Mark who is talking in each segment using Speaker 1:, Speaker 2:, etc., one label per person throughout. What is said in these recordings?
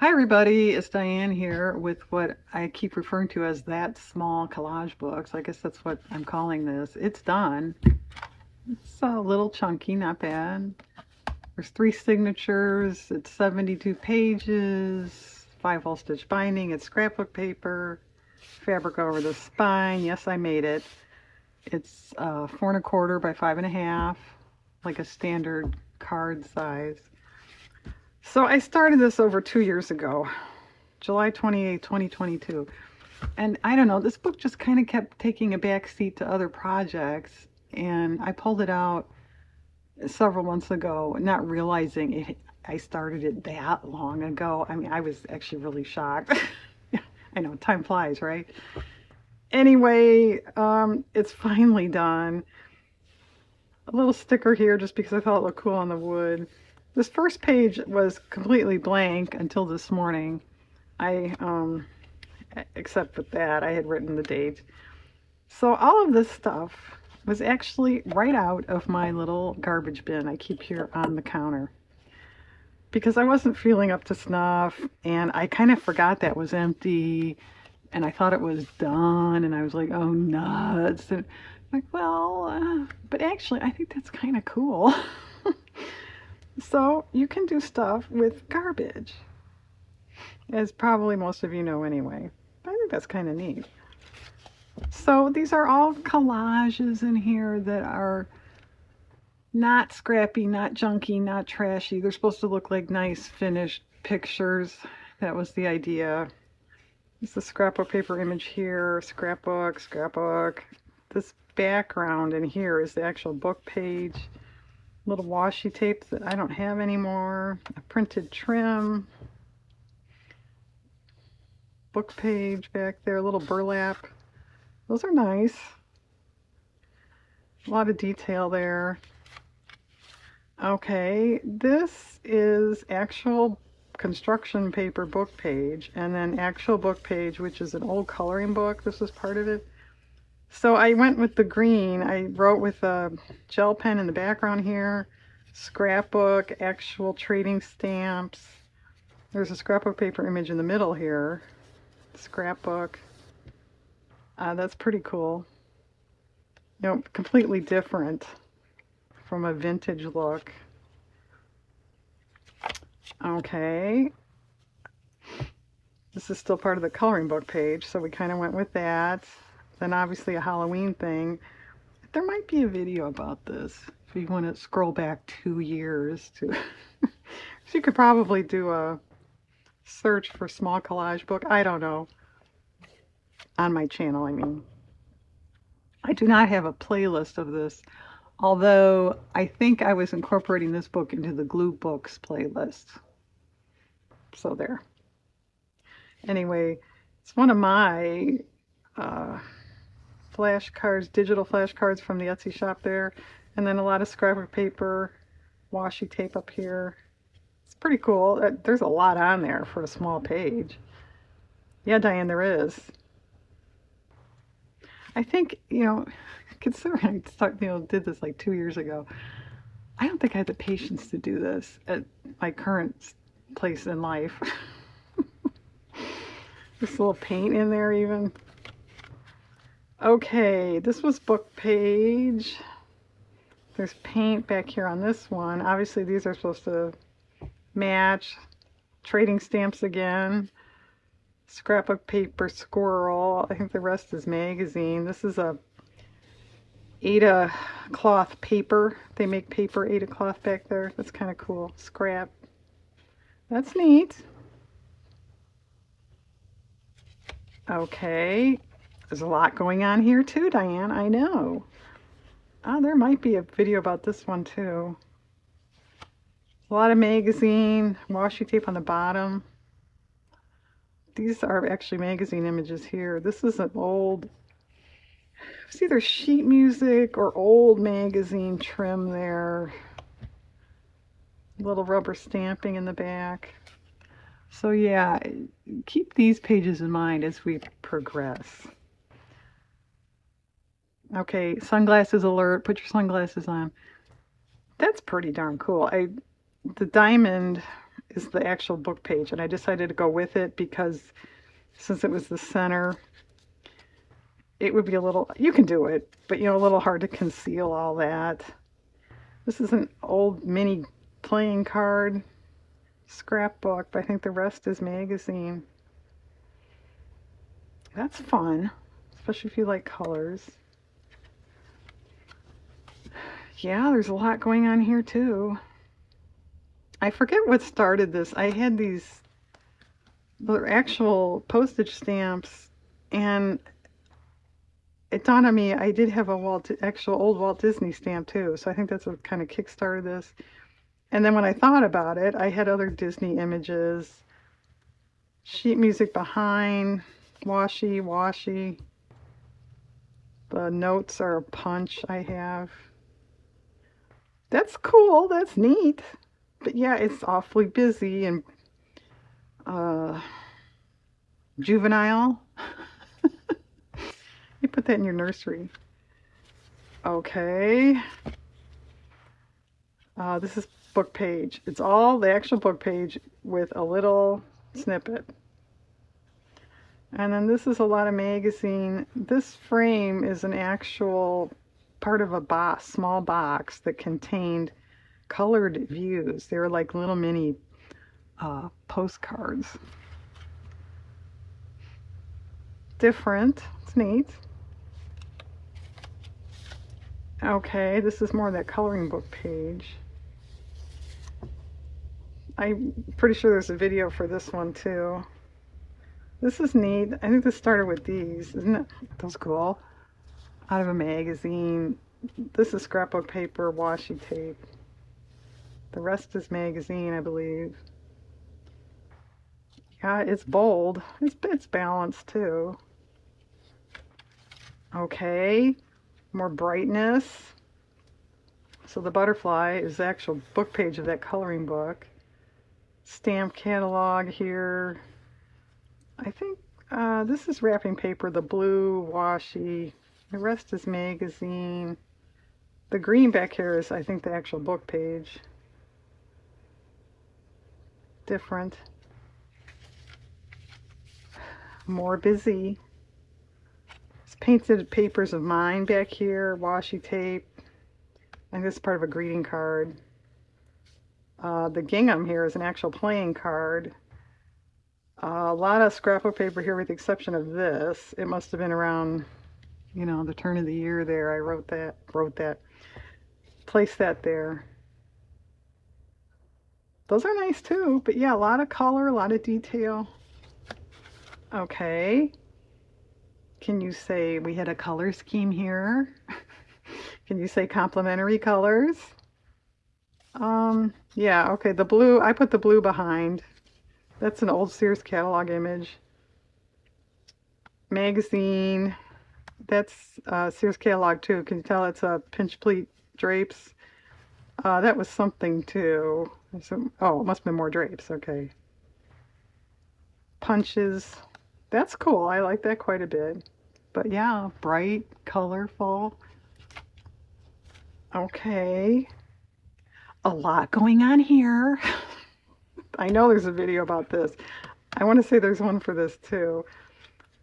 Speaker 1: Hi everybody, it's Diane here with what I keep referring to as that small collage books. I guess that's what I'm calling this. It's done. It's a little chunky, not bad. There's 3 signatures, it's 72 pages, 5 hole stitch binding, it's scrapbook paper, fabric over the spine. Yes, I made it. It's 4 1/4 by 5 1/2, like a standard card size. So I started this over 2 years ago. July 28, 2022. And I don't know, this book just kind of kept taking a back seat to other projects. And I pulled it out several months ago, not realizing I started it that long ago. I mean, I was actually really shocked. I know, time flies, right? Anyway, it's finally done. A little sticker here just because I thought it looked cool on the wood. This first page was completely blank until this morning. I except with that, I had written the date. So all of this stuff was actually right out of my little garbage bin I keep here on the counter because I wasn't feeling up to snuff and I kind of forgot that was empty and I thought it was done and I was like, oh, nuts. And like, well, but actually, I think that's kind of cool. So you can do stuff with garbage, as probably most of you know anyway. I think that's kind of neat. So these are all collages in here that are not scrappy, not junky, not trashy. They're supposed to look like nice finished pictures. That was the idea. It's a scrapbook paper image here, scrapbook, scrapbook. This background in here is the actual book page. Little washi tape that I don't have anymore. A printed trim. Book page back there, a little burlap. Those are nice. A lot of detail there. Okay, this is actual construction paper book page and then actual book page, which is an old coloring book. This is part of it. So I went with the green. I wrote with a gel pen in the background here. Scrapbook, actual trading stamps. There's a scrapbook paper image in the middle here. Scrapbook. That's pretty cool. You know, completely different from a vintage look. Okay. This is still part of the coloring book page, so we kind of went with that. Then obviously a Halloween thing. There might be a video about this if you want to scroll back 2 years to. So you could probably do a search for small collage book. I don't know. On my channel, I mean. I do not have a playlist of this, although I think I was incorporating this book into the Glue Books playlist. So there. Anyway, it's one of my flashcards, digital flashcards from the Etsy shop there. And then a lot of scrapbook paper, washi tape up here. It's pretty cool. There's a lot on there for a small page. Yeah, Diane, there is. I think, considering I did this like 2 years ago, I don't think I had the patience to do this at my current place in life. This little paint in there even. Okay, this was book page. There's paint back here on this one. Obviously these are supposed to match. Trading stamps again. Scrapbook paper squirrel. I think the rest is magazine. This is a Ada cloth paper. They make paper Ada cloth back there. That's kind of cool. Scrap. That's neat. Okay. There's a lot going on here too, Diane. I know. There might be a video about this one too. A lot of magazine, washi tape on the bottom. These are actually magazine images here. This is an old, it's either sheet music or old magazine trim there. Little rubber stamping in the back. So yeah, keep these pages in mind as we progress. Okay, sunglasses alert. Put your sunglasses on. That's pretty darn cool. The diamond is the actual book page, and I decided to go with it because since it was the center, it would be a little, you can do it, but you know, a little hard to conceal all that. This is an old mini playing card scrapbook, but I think the rest is magazine. That's fun, especially if you like colors. Yeah, there's a lot going on here too. I forget what started this. I had these actual postage stamps, and it dawned on me I did have a actual old Walt Disney stamp too. So I think that's what kind of kickstarted this. And then when I thought about it, I had other Disney images, sheet music behind, washi. The notes are a punch I have. That's cool. That's neat. But yeah, it's awfully busy and uh, juvenile. You put that in your nursery. Okay. This is book page. It's all the actual book page with a little snippet. And then this is a lot of magazine. This frame is an actual part of a box, small box that contained colored views. They were like little mini postcards. Different. It's neat. Okay, this is more of that coloring book page. I'm pretty sure there's a video for this one too. This is neat. I think this started with these. Isn't it? Those cool? Out of a magazine. This is scrapbook paper, washi tape. The rest is magazine, I believe. Yeah, it's bold. It's balanced too. Okay, more brightness. So the butterfly is the actual book page of that coloring book. Stamp catalog here. I think this is wrapping paper, the blue washi. The rest is magazine. The green back here is, I think, the actual book page. Different. More busy. It's painted papers of mine back here, washi tape. I think this is part of a greeting card. The gingham here is an actual playing card. A lot of scrapbook paper here with the exception of this. It must have been around, you know, the turn of the year there. I wrote that, placed that there. Those are nice too, but yeah, a lot of color, a lot of detail. Okay. Can you say we had a color scheme here? Can you say complementary colors? Yeah, okay, the blue, I put the blue behind. That's an old Sears catalog image. Magazine, that's Sears catalog too. Can you tell it's a pinch pleat drapes? That was something too. Oh, it must have been more drapes, okay. Punches, that's cool. I like that quite a bit. But yeah, bright, colorful. Okay. A lot going on here. I know there's a video about this. I want to say there's one for this too.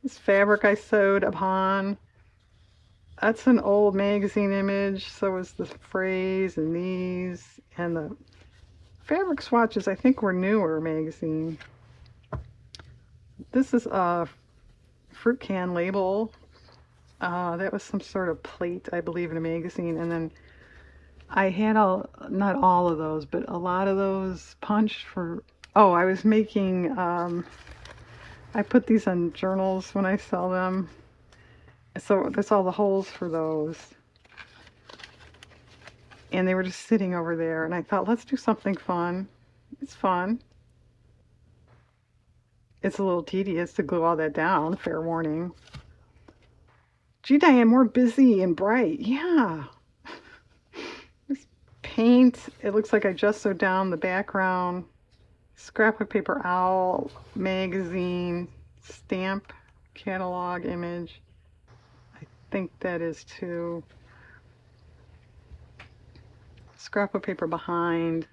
Speaker 1: This fabric I sewed upon. That's an old magazine image. So is the phrase and these. And the fabric swatches I think were newer magazine. This is a fruit can label. That was some sort of plate, I believe, in a magazine. And then I had not all of those, but a lot of those punched for, oh, I was making, I put these on journals when I sell them. So that's all the holes for those. And they were just sitting over there. And I thought, let's do something fun. It's fun. It's a little tedious to glue all that down, fair warning. Gee, Diane, more busy and bright. Yeah. This paint, it looks like I just sewed down the background. Scrapbook paper owl, magazine, stamp, catalog image. I think that is too. Scrapbook paper behind.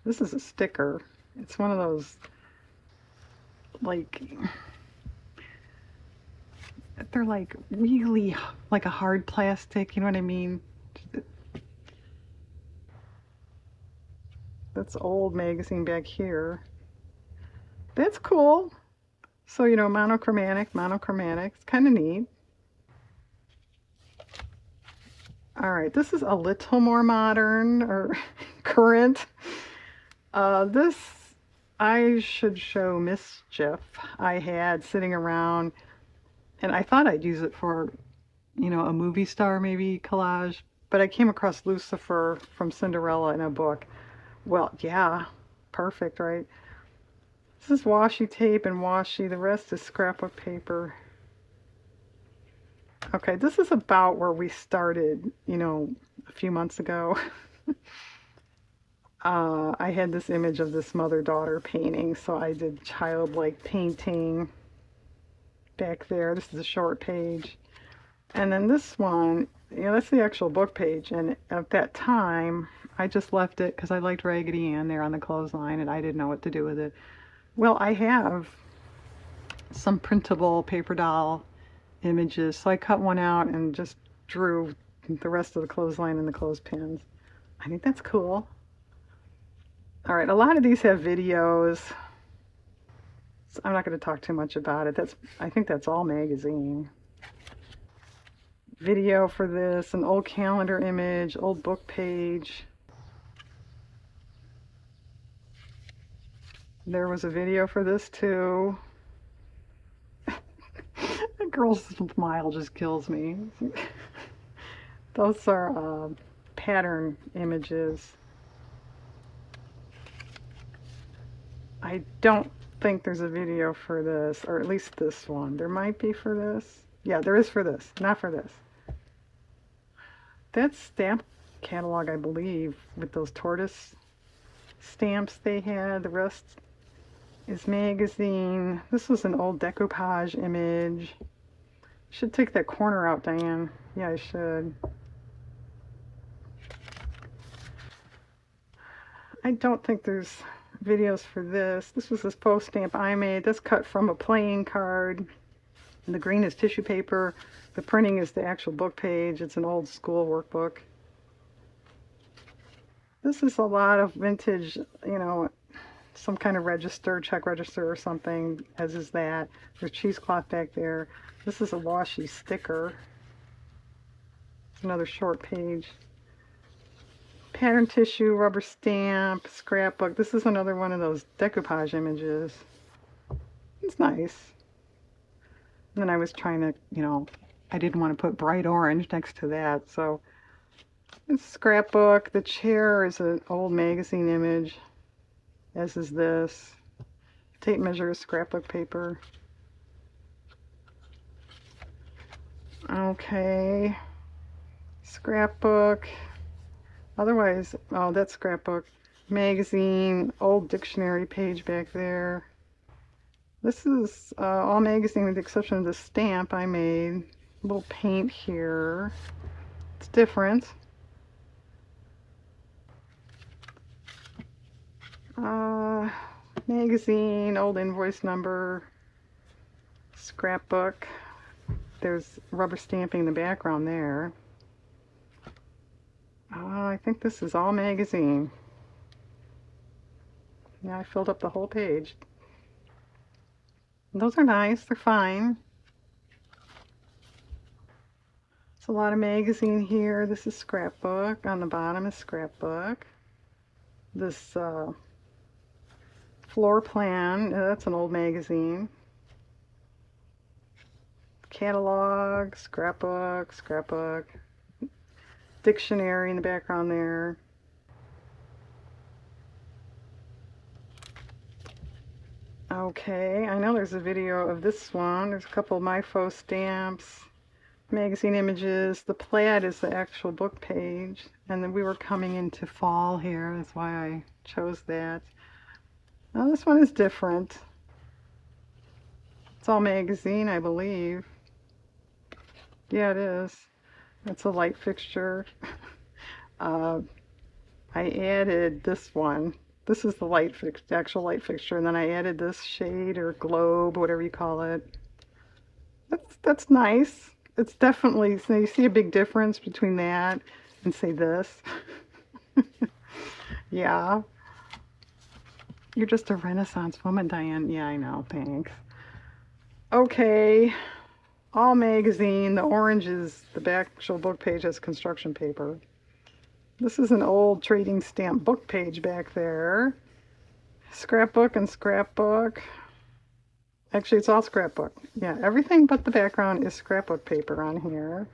Speaker 1: This is a sticker. It's one of those, like, they're like really like a hard plastic, you know what I mean? That's old magazine back here. That's cool. So, you know, monochromatic. It's kind of neat. All right, this is a little more modern or current. This I should show Mischief I had sitting around, and I thought I'd use it for, you know, a movie star maybe collage, but I came across Lucifer from Cinderella in a book. Well, yeah, perfect, right? This is washi tape and washi, the rest is scrapbook paper. Okay, this is about where we started, you know, a few months ago. I had this image of this mother-daughter painting, so I did childlike painting back there. This is a short page. And then this one, you know, that's the actual book page. And at that time, I just left it because I liked Raggedy Ann there on the clothesline and I didn't know what to do with it. Well, I have some printable paper doll images, so I cut one out and just drew the rest of the clothesline and the clothespins. I think that's cool. All right, a lot of these have videos. So I'm not going to talk too much about it. I think that's all magazine. Video for this, an old calendar image, old book page. There was a video for this too. The girl's smile just kills me. Those are pattern images. I don't think there's a video for this, or at least this one. There might be for this. Yeah, there is for this, not for this. That's stamp catalog, I believe, with those tortoise stamps they had. The rest is magazine. This was an old decoupage image. Should take that corner out, Diane. Yeah, I should. I don't think there's videos for this. This was this post stamp I made. That's cut from a playing card. And the green is tissue paper. The printing is the actual book page. It's an old school workbook. This is a lot of vintage, you know, some kind of register, check register or something, as is that. There's cheesecloth back there. This is a washi sticker. It's another short page. Pattern tissue, rubber stamp, scrapbook. This is another one of those decoupage images. It's nice. And then I was trying to, you know, I didn't want to put bright orange next to that, so it's scrapbook. The chair is an old magazine image, as is this. Tape measure, scrapbook paper. Okay. Scrapbook. Otherwise, oh, that's scrapbook. Magazine, old dictionary page back there. This is all magazine with the exception of the stamp I made. A little paint here. It's different. Magazine, old invoice number, scrapbook. There's rubber stamping in the background there. I think this is all magazine. Yeah, I filled up the whole page. Those are nice, they're fine. It's a lot of magazine here. This is scrapbook. On the bottom is scrapbook. This floor plan, that's an old magazine. Catalog, scrapbook, scrapbook. Dictionary in the background there. Okay, I know there's a video of this one. There's a couple of my faux stamps, magazine images. The plaid is the actual book page. And then we were coming into fall here. That's why I chose that. Now this one is different. It's all magazine, I believe. Yeah, it is. It's a light fixture. I added this one. This is the light fix, actual light fixture, and then I added this shade or globe, whatever you call it. That's nice. It's definitely, so you see a big difference between that and say this. Yeah, you're just a Renaissance woman, Diane. Yeah, I know. Thanks. Okay, all magazine. The orange is the back actual book page has construction paper. This is an old trading stamp book page back there. Scrapbook and scrapbook. Actually, it's all scrapbook. Yeah, everything but the background is scrapbook paper on here.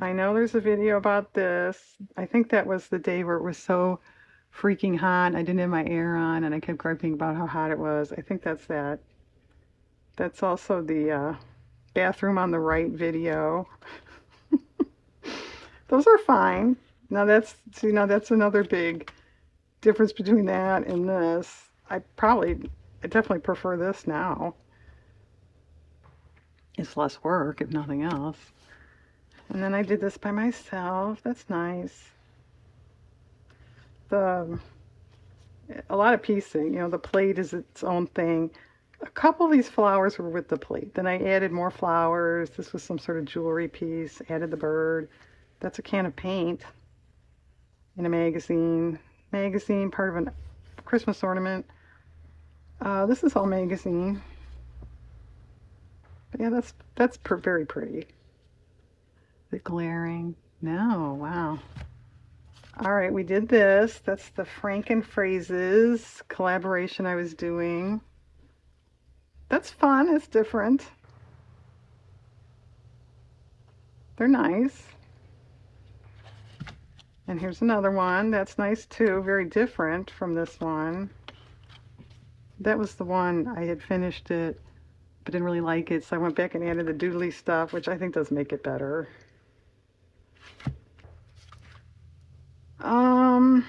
Speaker 1: I know there's a video about this. I think that was the day where it was so freaking hot. I didn't have my air on and I kept griping about how hot it was. I think that's that. That's also the bathroom on the right video. Those are fine. Now that's, see, now that's another big difference between that and this. I definitely prefer this now. It's less work, if nothing else. And then I did this by myself. That's nice. A lot of piecing, you know, the plate is its own thing. A couple of these flowers were with the plate. Then I added more flowers. This was some sort of jewelry piece. Added the bird. That's a can of paint in a magazine. Magazine, part of a Christmas ornament. This is all magazine. But yeah, that's very pretty. Is it glaring? No, wow. All right, we did this. That's the Franken Phrases collaboration I was doing. That's fun. It's different. They're nice. And here's another one. That's nice too. Very different from this one. That was the one I had finished it, but didn't really like it, so I went back and added the doodly stuff, which I think does make it better. I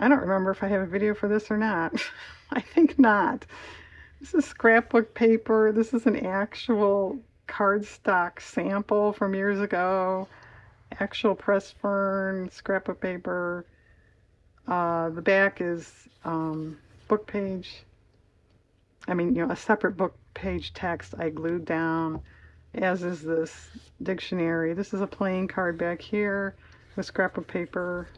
Speaker 1: don't remember if I have a video for this or not. I think not. This is scrapbook paper. This is an actual cardstock sample from years ago. Actual press fern, scrapbook paper. The back is book page. I mean, you know, a separate book page text I glued down, as is this dictionary. This is a playing card back here with scrapbook paper.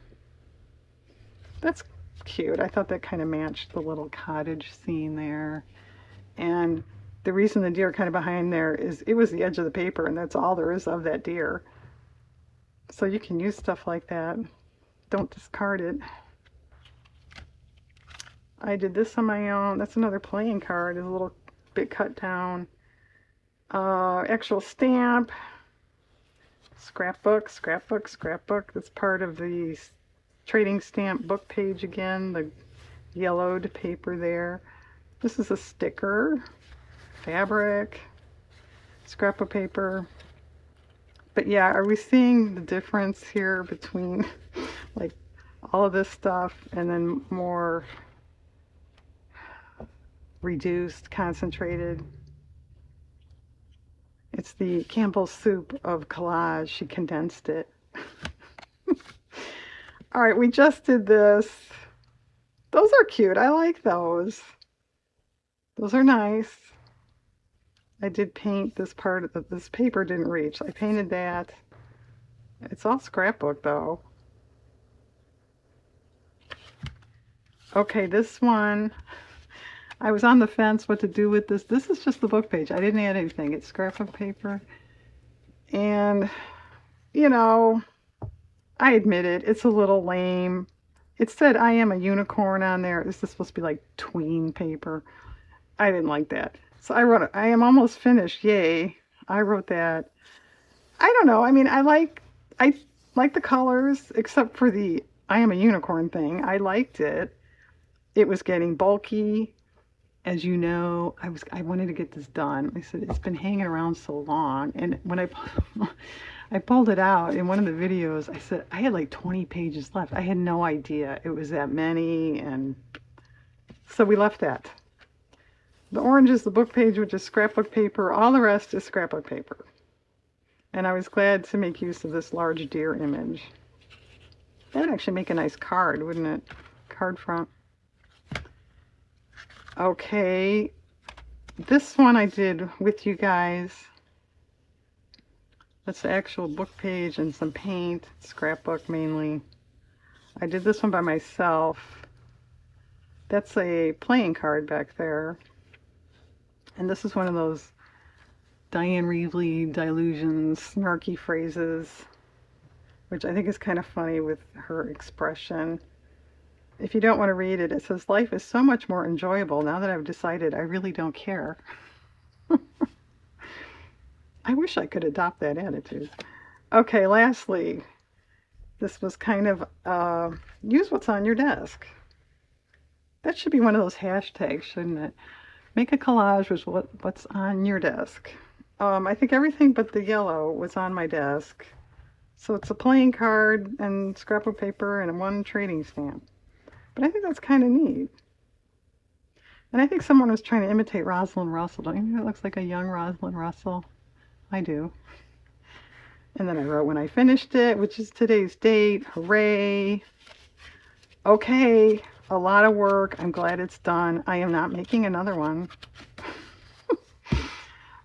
Speaker 1: That's cute. I thought that kind of matched the little cottage scene there. And the reason the deer kind of behind there is it was the edge of the paper, and that's all there is of that deer. So you can use stuff like that. Don't discard it. I did this on my own. That's another playing card. It's a little bit cut down. Actual stamp. Scrapbook, scrapbook, scrapbook. That's part of the trading stamp book page again. The yellowed paper there. This is a sticker. Fabric. Scrapbook paper. But yeah, are we seeing the difference here between like all of this stuff and then more reduced, concentrated? It's the Campbell's soup of collage. She condensed it. All right, we just did this. Those are cute. I like those. Those are nice. I did paint this part of this paper didn't reach. I painted that. It's all scrapbook though. Okay, this one, I was on the fence what to do with this. This is just the book page. I didn't add anything. It's scrapbook paper. And, you know, I admit it, it's a little lame. It said I am a unicorn on there. This is supposed to be like tween paper. I didn't like that. So I wrote, I am almost finished. Yay. I wrote that. I don't know. I mean, I like the colors, except for the I am a unicorn thing. I liked it. It was getting bulky. As you know, I wanted to get this done. I said, it's been hanging around so long. And when I pulled it out in one of the videos, I said, I had like 20 pages left. I had no idea it was that many. And so we left that. The orange is the book page, which is scrapbook paper. All the rest is scrapbook paper. And I was glad to make use of this large deer image. That would actually make a nice card, wouldn't it? Card front. Okay, this one I did with you guys. That's the actual book page and some paint, scrapbook mainly. I did this one by myself. That's a playing card back there. And this is one of those Diane Reevely delusions, snarky phrases, which I think is kind of funny with her expression. If you don't want to read it, it says, "Life is so much more enjoyable now that I've decided I really don't care." I wish I could adopt that attitude. Okay, lastly, this was kind of use what's on your desk. That should be one of those hashtags, shouldn't it? Make a collage with what's on your desk. I think everything but the yellow was on my desk. So it's a playing card and scrapbook paper and one trading stamp. But I think that's kind of neat. And I think someone was trying to imitate Rosalind Russell. Don't you think it looks like a young Rosalind Russell? I do. And then I wrote when I finished it, which is today's date. Hooray! Okay, a lot of work. I'm glad it's done. I am not making another one.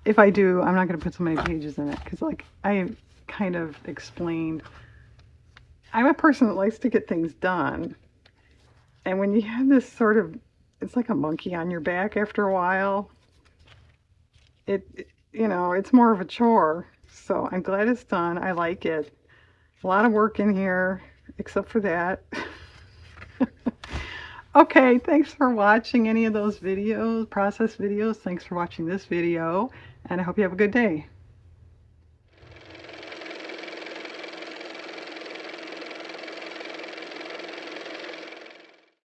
Speaker 1: If I do, I'm not going to put so many pages in it because, like, I kind of explained, I'm a person that likes to get things done. And when you have this sort of, it's like a monkey on your back after a while, it's more of a chore. So I'm glad it's done. I like it. A lot of work in here, except for that. Okay, thanks for watching any of those videos, process videos. Thanks for watching this video, and I hope you have a good day.